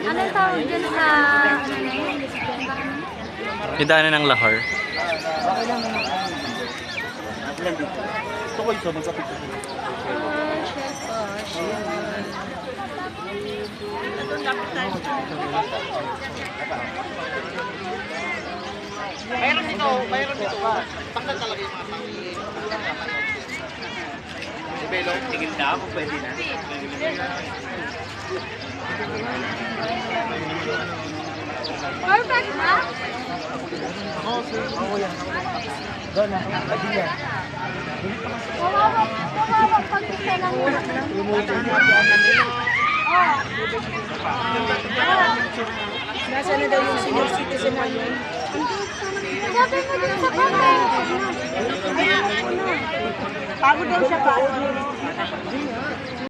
Anong tawag dyan sa... Yung daanan ng Lahore. Ito ko ito, magsapit ko. Mayroon dito. Takal talaga yung mga pangingin. Si Belo, tigil na ako, pwede na. Perfect na? Ako yan. Doon na, pwede yan. Mawawag pag-isa ng ulat ng Nasa na daw yung senior citizen namin? sabi mo dun sa comment. Pagod daw siya pa.